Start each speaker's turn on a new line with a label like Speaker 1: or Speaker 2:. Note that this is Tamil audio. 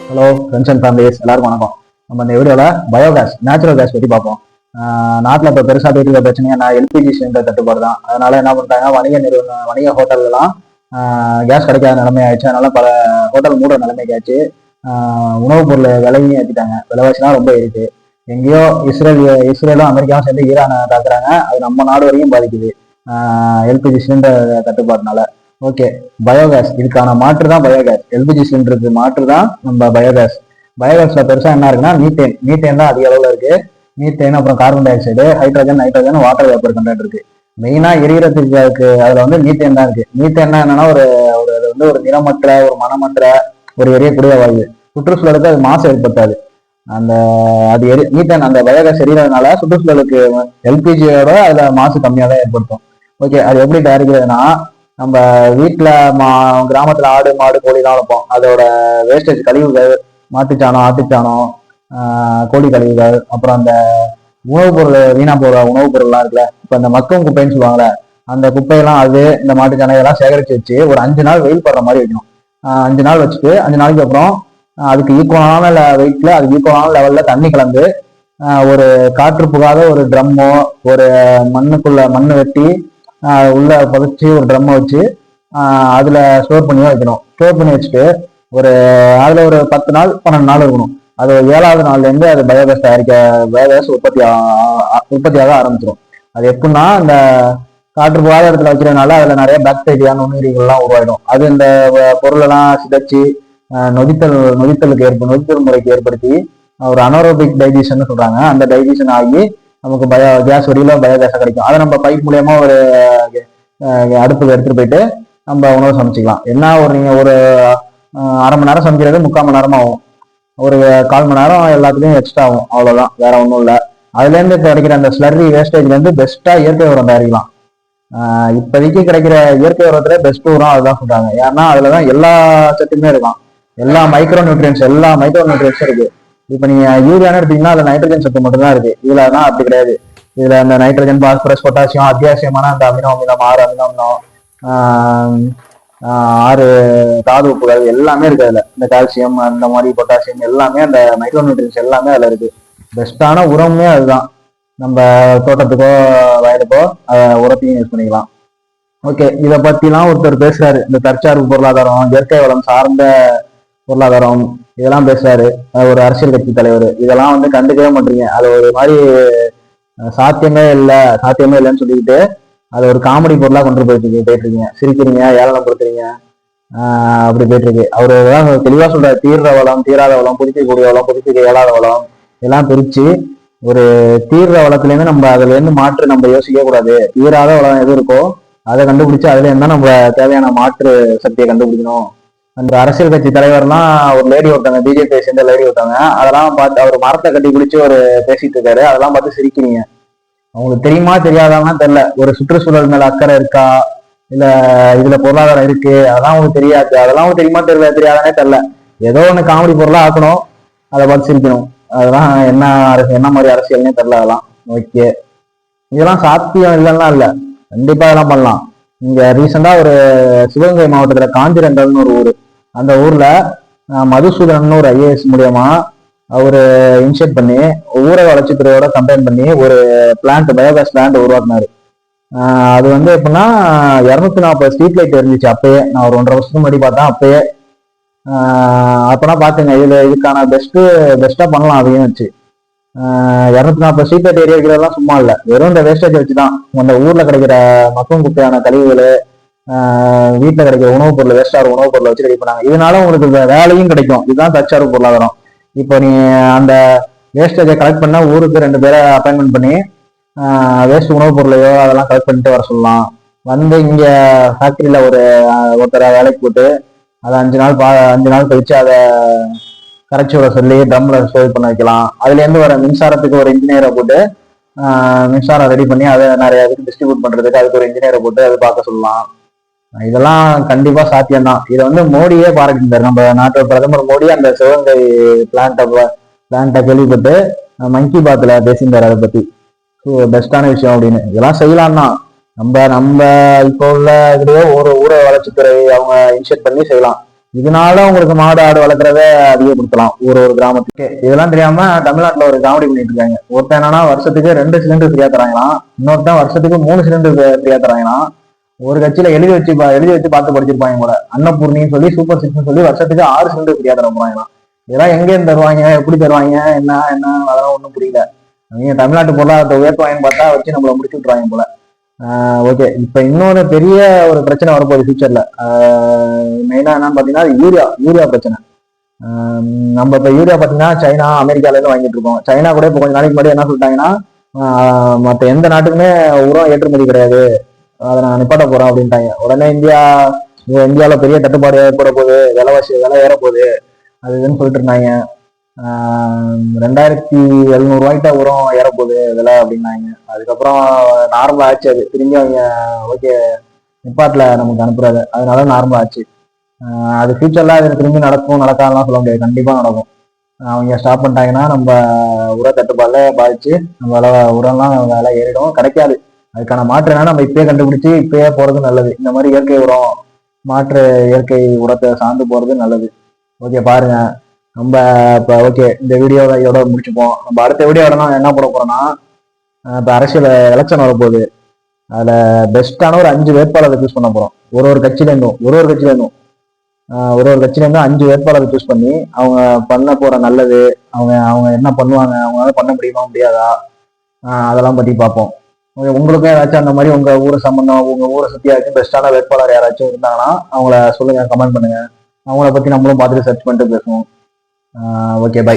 Speaker 1: ஹலோ ஃப்ரெண்ட்ஸ் அண்ட் ஃபேமிலிஸ் எல்லாருக்கும் வணக்கம். நம்ம இந்த வீடியோவில் பயோகேஸ் நேச்சுரல் கேஸ் பற்றி பார்ப்போம். நாட்டில் இப்போ பெருசாக போயிட்டு இருக்க பிரச்சனையே நான் எல்பிஜி சிலிண்டர் தட்டுப்பாடு தான். அதனால என்ன பண்ணுறாங்க, வணிக ஹோட்டல்லாம் கேஸ் கிடைக்காத நிலைமை ஆயிடுச்சு. அதனால பல ஹோட்டல் மூட நிலைமைக்கு ஆச்சு. உணவுப் பொருள் விலையும் ஏற்றிட்டாங்க. விலைவாசிலாம் ரொம்ப இருக்கு. எங்கேயோ இஸ்ரேலும் அமெரிக்காவும் சேர்ந்து ஈரானை தாக்குறாங்க. அது நம்ம நாடு வரையும் பாதிக்குது எல்பிஜி சிலிண்டர் தட்டுப்பாடுனால. ஓகே, பயோகேஸ் இதுக்கான மாற்று தான் பயோகேஸ். எல்பிஜி சிலிண்டருக்கு மாற்று தான் நம்ம பயோகேஸ். பயோகேஸ்ல பெருசா என்ன இருக்குன்னா மீத்தேன் தான் அதிக அளவுல இருக்கு. மீத்தேன், அப்புறம் carbon di oxide, hydrogen, nitrogen, water vapour content இருக்கு. மெயினா எரியறதுக்கு அதுல வந்து மீத்தேன் தான் இருக்கு. மீத்தேன்னா என்னன்னா ஒரு ஒரு அது வந்து ஒரு நிறமற்ற, ஒரு மனமற்ற, ஒரு எரியக்கூடிய வாயு. சுற்றுச்சூழலுக்கு அது மாசு ஏற்படுத்தாது. அந்த அது மீத்தேன் அந்த பயோகேஸ் எரியறதுனால சுற்றுச்சூழலுக்கு எல்பிஜியோட அதுல மாசு கம்மியாக தான் ஏற்படுத்தும். ஓகே, அது எப்படி தயாரிக்கிறதுனா, நம்ம வீட்டுல கிராமத்துல ஆடு மாடு கோழிலாம் வளர்ப்போம். அதோட வேஸ்டேஜ் கழிவுகள், மாட்டுச்சாணம், ஆட்டுச்சாணம், கோழி கழிவுகள், அப்புறம் அந்த உணவுப் பொருள் வீணா போற உணவுப் பொருள்லாம் இருக்குல்ல, இப்ப இந்த மக்கும் குப்பைன்னு சொல்லுவாங்கல்ல, அந்த குப்பையெல்லாம் அது இந்த மாட்டுச்சாணம் இதெல்லாம் சேகரிச்சு வச்சு ஒரு 5 நாள் வெயில் படுற மாதிரி வைக்கணும். 5 நாள் வச்சுட்டு 5 நாளைக்கு அப்புறம் அதுக்கு ஈக்குவலான வெயிட்ல, அதுக்கு ஈக்குவலான லெவல்ல தண்ணி கலந்து ஒரு காற்று புகாத ஒரு ட்ரம்மோ, ஒரு மண்ணு வெட்டி உள்ள புதைச்சி ஒரு ட்ரம்மை வச்சு அதுல ஸ்டோர் பண்ணி வைக்கணும். ஸ்டோர் பண்ணி வச்சுட்டு ஒரு அதுல ஒரு 10 நாள் 12 நாள் இருக்கணும். அது 7வது நாள்ல இருந்து அது பயோகேஸ் உற்பத்தியாக ஆரம்பிச்சிடும். அது எப்படின்னா, இந்த காற்று போகாத இடத்துல வைக்கிறதுனால அதுல நிறைய பாக்டீரியா நுண்ணுயிரிகள்லாம் உருவாயிடும். அது இந்த பொருளெல்லாம் சிதைச்சு நொதித்தல் முறைக்கு ஏற்படுத்தி ஒரு அனோரோபிக் டைஜஷன் சொல்றாங்க. அந்த டைஜஷன் ஆகி நமக்கு கேஸ் வழியில பயோகேஸா கிடைக்கும். அதை நம்ம பைப் மூலியமா ஒரு அடுப்புக்கு எடுத்துட்டு போயிட்டு நம்ம உணவு சமைச்சிக்கலாம். என்ன நீங்க ஒரு அரை மணி நேரம் சமைக்கிறது 3/4 மணி நேரம் ஆகும். ஒரு 1/4 மணி நேரம் எல்லாத்துலயும் எக்ஸ்ட்ரா ஆகும். அவ்வளவுதான், வேற ஒன்றும் இல்லை. அதுல இருந்து கிடைக்கிற அந்த ஸ்லர்ரி வேஸ்டேஜ்ல இருந்து பெஸ்டா இயற்கை உரம் தயாரிக்கலாம். இப்போதைக்கு கிடைக்கிற இயற்கை உரத்துல பெஸ்ட் உரம் அதுதான் சொல்றாங்க. ஏன்னா அதுலதான் எல்லா சத்துமே இருக்கும். எல்லா மைக்ரோ நியூட்ரியன்ஸும் இருக்கு. இப்ப நீங்க யூரியான்னு எடுத்தீங்கன்னா அதுல நைட்ரஜன் சத்து மட்டும்தான் இருக்கு. இதுல தான் அப்படி கிடையாது. இதுல அந்த நைட்ரஜன், பாஸ்பரஸ், பொட்டாசியம், அத்தியாவசியமான அந்த அமினோ அமிலம், 6 அமினோ அமிலம், 6 தாது உப்புகள் எல்லாமே இருக்கு அதுல. இந்த கால்சியம், அந்த மாதிரி பொட்டாசியம் எல்லாமே, அந்த மைக்ரோ நியூட்ரியன்ஸ் எல்லாமே அதுல இருக்கு. பெஸ்டான உரமே அதுதான். நம்ம தோட்டத்துக்கோ வயலுக்கோ உரத்தையும் யூஸ் பண்ணிக்கலாம். ஓகே, இதை பத்திலாம் ஒருத்தர் பேசுறாரு. இந்த தற்சார்பு பொருளாதாரம், இயற்கை வளம் சார்ந்த பொருளாதாரம், இதெல்லாம் பேசுறாரு ஒரு அரசியல் கட்சி தலைவர். இதெல்லாம் வந்து கண்டுக்கவே மாட்டீங்க. அது ஒரு மாதிரி சாத்தியமே இல்லைன்னு சொல்லிக்கிட்டு அது ஒரு காமெடி பொருளா கொண்டு போயிட்டு இருக்கீங்க. சிரிக்கிறீங்க, ஏளனப்படுத்துறீங்க, அப்படி போயிட்டு இருக்கு. அவரு தெளிவா சொல்றாரு, தீர்ற வளம், தீராத வளம், புதுப்பிக்கக்கூடிய வளம், புதுப்பிக்க இயலாத வளம், இதெல்லாம் பிரிச்சு ஒரு தீர்ற வளத்துல இருந்து நம்ம அதுல இருந்து மாற்று நம்ம யோசிக்க கூடாது. தீராத வளம் எது இருக்கோ அதை கண்டுபிடிச்சு அதுல இருந்தா நம்ம தேவையான மாற்று சக்தியை கண்டுபிடிக்கணும். அந்த அரசியல் கட்சி தலைவர்லாம் ஒரு லேடி ஒருத்தாங்க, பிஜேபியை சேர்ந்த லேடி ஒருத்தாங்க, அதெல்லாம் பார்த்து அவர் மரத்தை கட்டி பிடிச்சி ஒரு பேசிட்டு இருக்காரு. அதெல்லாம் பார்த்து சிரிக்கிறீங்க. அவங்களுக்கு தெரியுமா தெரியாதான்னா தெரியல. ஒரு சுற்றுச்சூழல் மேல அக்கறை இருக்கா, இல்ல இதுல பொருளாதாரம் இருக்கு, அதெல்லாம் அவங்களுக்கு தெரியாது. அதெல்லாம் அவங்களுக்கு தெரியுமா தெரியாதானே தெரியல. ஏதோ ஒண்ணு காமெடி பொருளா ஆக்கணும், அதை பார்த்து சிரிக்கணும். அதெல்லாம் என்ன மாதிரி அரசியல்னே தெரியல. அதெல்லாம் ஓகே, இதெல்லாம் சாத்தியம் இல்லைன்னா இல்ல, கண்டிப்பா இதெல்லாம் பண்ணலாம். இங்க ரீசெண்டா ஒரு சிவகங்கை மாவட்டத்துல காஞ்சிரண்டல்னு ஒரு ஊரு, அந்த ஊர்ல மதுசூதனன் ஒரு ஐஏஎஸ் மூலியமா அவரு இனிஷியேட் பண்ணி ஊரக வளர்ச்சித்துறையோட கம்பைன் பண்ணி ஒரு பயோகேஸ் பிளான்ட் உருவாக்குனாரு. அது வந்து எப்படின்னா 240 ஸ்ட்ரீட் லைட் இருந்துச்சு அப்பயே. நான் ஒரு 1.5 வருஷத்துக்கு முன்னாடி பார்த்தேன். அப்பயே அப்பனா பாத்துங்க, இதுக்கான பெஸ்டா பண்ணலாம். அதையும் வச்சு 240 ஸ்ட்ரீட் லைட் ஏரியா வைக்கிறதெல்லாம் சும்மா இல்லை, வெறும் இந்த வேஸ்டேஜ் வச்சுதான். அந்த ஊர்ல கிடைக்கிற மக்கும் குப்பையான கழிவுகள், வீட்டுல கிடைக்கிற உணவுப் பொருள், வேஸ்டார் உணவுப் பொருளை வச்சு ரெடி பண்ணாங்க. இதனால உங்களுக்கு வேலையும் கிடைக்கும். இதுதான் தற்சார்பு பொருளாதாரம். இப்போ நீ அந்த வேஸ்டேஜை கலெக்ட் பண்ண ஊருக்கு 2 பேரை அப்பாயின்மெண்ட் பண்ணி வேஸ்ட் உணவுப் பொருளையோ அதெல்லாம் கலெக்ட் பண்ணிட்டு வர சொல்லலாம். வந்து இங்க ஃபேக்டரியில ஒருத்தரை வேலைக்கு போட்டு அதை 5 நாள் கழிச்சு அதை கரைச்சி விட சொல்லி ட்ரம்ல ஸ்டோர் பண்ண வைக்கலாம். அதுல இருந்து வர மின்சாரத்துக்கு ஒரு இன்ஜினியரை போட்டு மின்சாரம் ரெடி பண்ணி அதை நிறைய இதுக்கு டிஸ்ட்ரிபியூட் பண்றதுக்கு அதுக்கு ஒரு இன்ஜினியரை போட்டு அதை பார்க்க சொல்லலாம். இதெல்லாம் கண்டிப்பா சாத்தியம்தான். இதை வந்து மோடியே பாராட்டியிருந்தாரு. நம்ம நாட்டு பிரதமர் மோடி அந்த சிவகங்கை பிளான்ட்டை கேள்விப்பட்டு மன் கி பாத்ல பேசியிருந்தாரு அதை பத்தி. பெஸ்டான விஷயம் அப்படின்னு. இதெல்லாம் செய்யலாம் தான். நம்ம இப்போ உள்ள இதுலயோ ஒரு ஊரக வளர்ச்சித்துறை அவங்க இனிஷியேட் பண்ணி செய்யலாம். இதனால உங்களுக்கு மாடு ஆடு வளர்க்குறத அதிகப்படுத்தலாம் ஒரு கிராமத்துக்கு. இதெல்லாம் தெரியாம தமிழ்நாட்டுல ஒரு காமெடி பண்ணிட்டு இருக்காங்க. ஒருத்தன் என்னன்னா வருஷத்துக்கு 2 சிலிண்டர் ஃப்ரீயா தராங்களாம், இன்னொருத்தன் வருஷத்துக்கு 3 சிலிண்டர் ஃப்ரீயா தராங்களாம். ஒரு கட்சியில எழுதி வச்சு பார்த்து படிச்சிருப்பாங்க போல, அன்னபூர்ணின்னு சொல்லி சூப்பர் சிக்ஸ்னு சொல்லி வருஷத்துக்கு 6 சிலிண்டர் ஃப்ரீயா தர போறாங்களாம். இதெல்லாம் எங்க தருவாங்க, எப்படி தருவாங்க, என்ன என்ன அதெல்லாம் ஒன்றும் புரியல. நீங்க தமிழ்நாட்டு பொருளாதாரத்தை உயர்த்துவாங்கன்னு பார்த்தா வச்சு நம்மள முடிச்சு விட்டுருவாங்க போல. ஓகே, இப்ப இன்னொரு பெரிய ஒரு பிரச்சனை வரப்போகுது ஃபியூச்சர்ல. மெயினா என்னன்னு பாத்தீங்கன்னா யூரியா பிரச்சனை. நம்ம இப்ப யூரியா பாத்தீங்கன்னா சைனா அமெரிக்கால இருந்து வாங்கிட்டு இருக்கோம். சைனா கூட இப்ப கொஞ்சம் நாளைக்கு முன்னாடி என்ன சொல்லிட்டாங்கன்னா, மற்ற எந்த நாட்டுக்குமே உரம் ஏற்றுமதி கிடையாது, அதை நான் நிப்பாட்ட போறோம் அப்படின்ட்டாங்க. உடனே இந்தியாவில பெரிய தட்டுப்பாடு ஏற்பட போகுது, விலை ஏற போகுது அது இதுன்னு சொல்லிட்டு இருந்தாங்க. 2700 உரம் ஏறப்போகுது விலை அப்படின்னாங்க. அதுக்கப்புறம் நார்மல் ஆச்சு, அது திரும்பி அவங்க ஓகே நிப்பாட்டில் நமக்கு அனுப்புறாரு, அதனால நார்மல் ஆச்சு. அது ஃபியூச்சர்ல அது திரும்பி நடக்கும் நடக்காதெல்லாம் சொல்ல முடியாது, கண்டிப்பா நடக்கும். அவங்க ஸ்டாப் பண்ணிட்டாங்கன்னா நம்ம உர தட்டுப்பாடுல பாதிச்சு நம்ம உரம்லாம் விலை ஏறிடும், கிடைக்காது. அதுக்கான மாற்று என்னன்னா நம்ம இப்பயே கண்டுபிடிச்சு இப்பயே போறது நல்லது. இந்த மாதிரி இயற்கை உரம் இயற்கை உரத்தை சார்ந்து போறது நல்லது. ஓகே பாருங்க, நம்ம இப்போ ஓகே இந்த வீடியோவை இதோட முடிச்சுப்போம். நம்ம அடுத்த வீடியோட நான் என்ன போட போறோம்னா, இப்போ அரசியல் எலெக்ஷன் வரப்போகுது, அதுல பெஸ்டான ஒரு 5 வேட்பாளரை சூஸ் பண்ண போறோம். ஒரு கட்சியில இருந்தும் 5 வேட்பாளரை சூஸ் பண்ணி அவங்க பண்ண போற நல்லது, அவங்க அவங்க என்ன பண்ணுவாங்க, அவங்களால பண்ண முடியுமா முடியாதா, அதெல்லாம் பத்தி பார்ப்போம். உங்களுக்கும் ஏதாச்சும் அந்த மாதிரி உங்க ஊரை சம்பந்தம், உங்க ஊரை சுத்தி யாராச்சும் பெஸ்டான வேட்பாளர் யாராச்சும் இருந்தாங்கன்னா அவங்கள சொல்லுங்க, கமெண்ட் பண்ணுங்க. அவங்கள பத்தி நம்மளும் பார்த்துட்டு சர்ச் பண்ணிட்டு பேசுவோம். Okay, by.